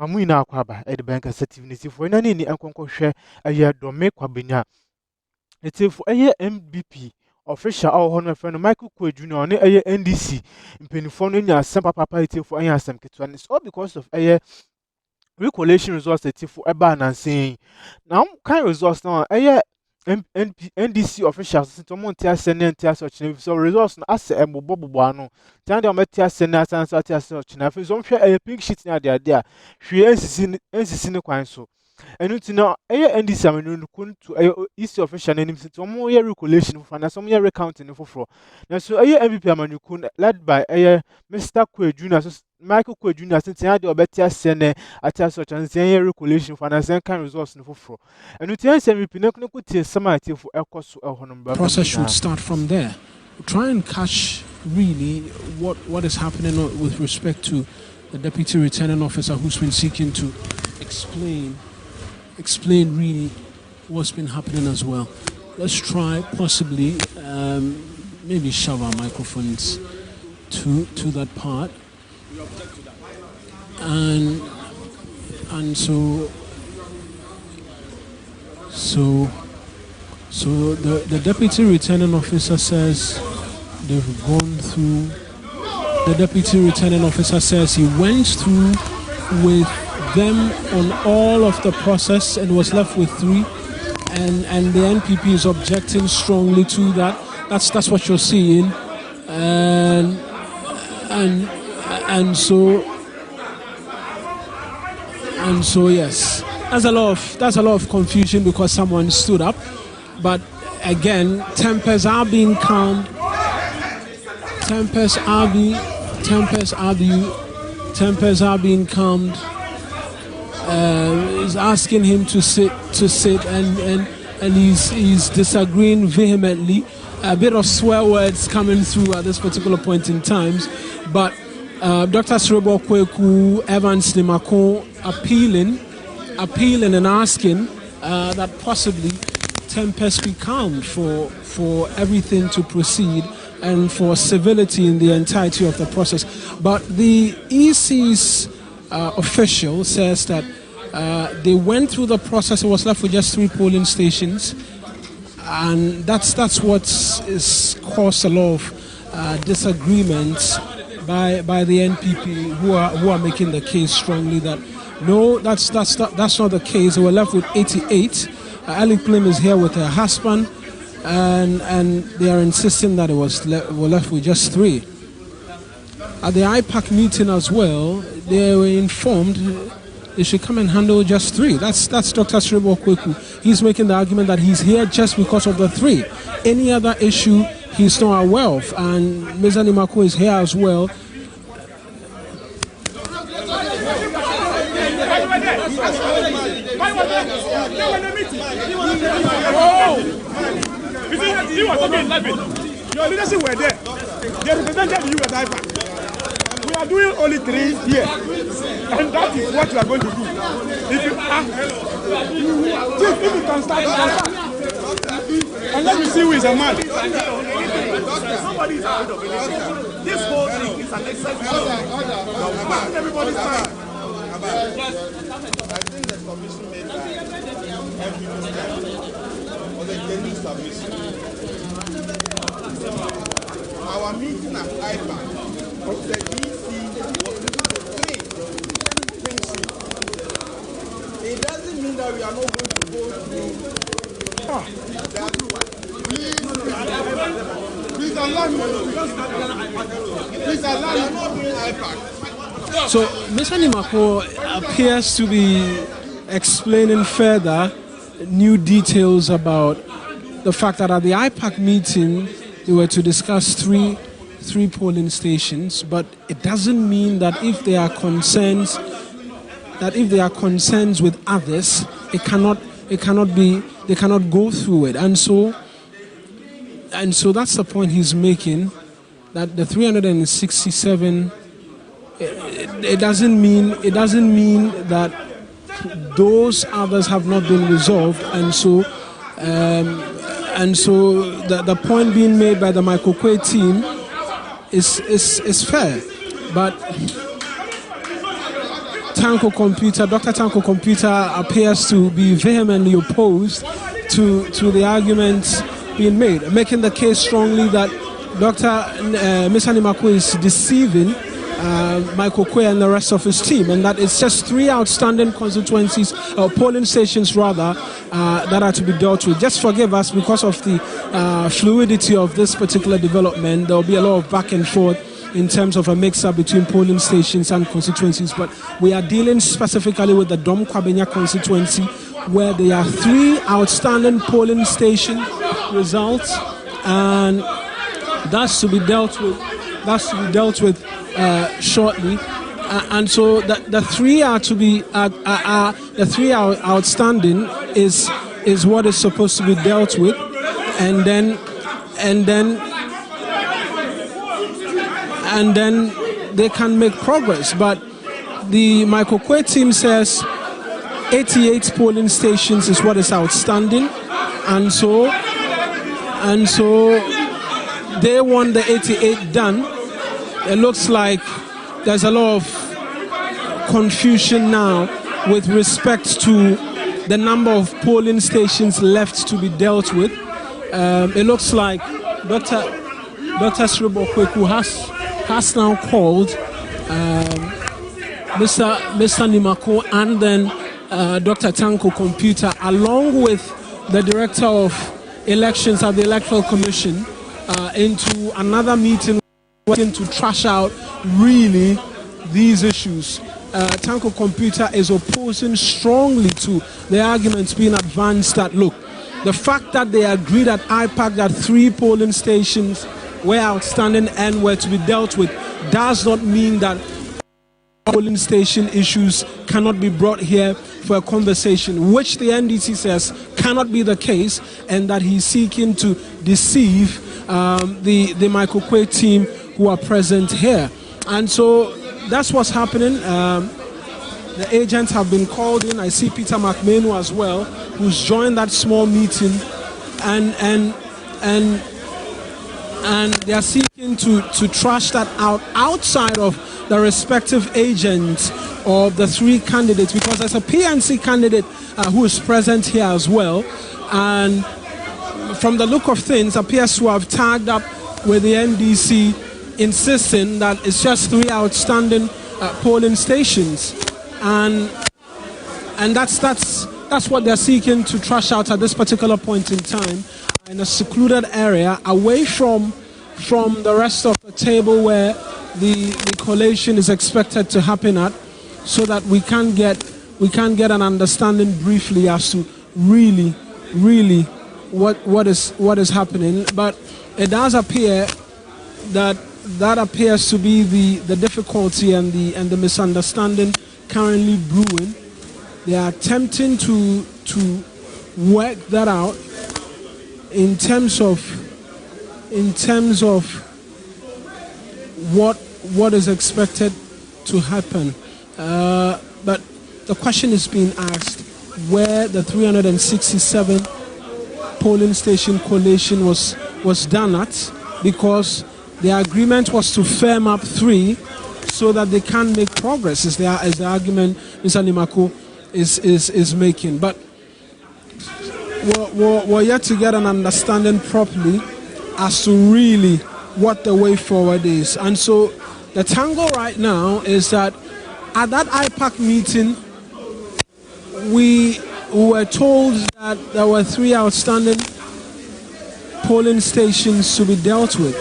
Amuina Kwaba, at the bank assertiveness for any uncle share a year Dome Kwabenya. It's for a year MBP. Official our honor friend Michael Quaye Jr. on a NDC in Pennyphone, some papa for a some kitchen. It's all because of a Recolation resource for a ban and saying now kind resource now a NDC officials to Montia Senate such so resource as a Bobuano. Tanda Matia Senate and such enough is on a pink sheet near the idea. She ends in the so. And it's now a NDC to a East official name to more Recolation for some year recounting for. Now so a MVP Amanukun led by a Mr. Quaye Jr. Michael Quaye Jr. since I had the Betia Senate at such and say Recolation for an kind resource for. And it's a MVP could some for a cost of process should start from there. Try and catch really what is happening with respect to the deputy returning officer who's been seeking to explain really what's been happening as well. Let's try possibly maybe shove our microphones to that part, and so the deputy returning officer says they've gone through. The deputy returning officer says he went through with them on all of the process and was left with 3, and the NPP is objecting strongly to that. That's what you're seeing, and so yes, that's a lot of confusion because someone stood up, but again, tempers are being calmed. Tempers are being calmed. Is asking him to sit, and he's disagreeing vehemently. A bit of swear words coming through at this particular point in time, but Dr. ßrèak, Evans Nimako appealing and asking that possibly tempers be calmed for everything to proceed and for civility in the entirety of the process. But the EC's official says that they went through the process. It was left with just 3 polling stations, and that's what is caused a lot of disagreements by the NPP, who are making the case strongly that no, that's not the case. They were left with 88. Ali Plim is here with her husband, and they are insisting that it was were left with just 3. At the IPAC meeting as well, they were informed they should come and handle just 3. That's Dr. ßrèak. He's making the argument that he's here just because of the 3. Any other issue he's not aware of, and Ms. Nimako is here as well. Your leadership were there. They represented you at IPAC. We are doing only 3 here, and that is what we are going to do. If you can start, and let me see who is a man. Somebody is out of it. This whole thing is an exercise. Everybody's fine. I think the submission made was a genuine submission. Our meeting at IPAC of the DC was 3 things. It doesn't mean that we are not going to go through. Please allow me. Please allow me. Not doing IPAC. So Mr. Nimako appears to be explaining further new details about the fact that at the IPAC meeting they were to discuss three polling stations, but it doesn't mean that if there are concerns with others, they cannot go through it. And so that's the point he's making, that the 367 it doesn't mean that those others have not been resolved, and so the point being made by the Michael Quaye team is fair, but Dr. Tanko Computer appears to be vehemently opposed to the arguments being made, making the case strongly that Mr. Nimako is deceiving Michael Quaye and the rest of his team, and that it's just 3 outstanding constituencies, polling stations rather, that are to be dealt with. Just forgive us because of the fluidity of this particular development. There will be a lot of back and forth in terms of a mix-up between polling stations and constituencies, but we are dealing specifically with the Dom Kwabenya constituency, where there are 3 outstanding polling station results, and that's to be dealt with. Shortly, and so the 3 are to be the 3 are outstanding is what is supposed to be dealt with, and then they can make progress. But the Michael Quaye team says 88 polling stations is what is outstanding, and so they want the 88 done. It looks like there's a lot of confusion now with respect to the number of polling stations left to be dealt with. It looks like Dr. Srèak has now called Mr. Nimako and then Dr. Tanko Computer, along with the Director of Elections at the Electoral Commission, into another meeting to trash out really these issues. Tanko Computer is opposing strongly to the arguments being advanced that, look, the fact that they agreed at IPAC that 3 polling stations were outstanding and were to be dealt with does not mean that polling station issues cannot be brought here for a conversation, which the NDC says cannot be the case, and that he's seeking to deceive the Michael Quaye team who are present here. And so that's what's happening. The agents have been called in. I see Peter McMahon as well, who's joined that small meeting, and they are seeking to trash that out outside of the respective agents of the 3 candidates, because there's a PNC candidate who is present here as well, and from the look of things appears to have tagged up with the NDC, insisting that it's just 3 outstanding polling stations, and that's what they're seeking to trash out at this particular point in time, in a secluded area away from the rest of the table where the collation is expected to happen at, so that we can get an understanding briefly as to really what is happening. But it does appear that appears to be the difficulty and the misunderstanding currently brewing. They are attempting to work that out in terms of what is expected to happen. But the question is being asked where the 367 polling station collation was done at, because the agreement was to firm up 3 so that they can make progress, is the argument Mr. Nimako is making. But we're yet to get an understanding properly as to really what the way forward is. And so the tango right now is that at that IPAC meeting, we were told that there were 3 outstanding polling stations to be dealt with.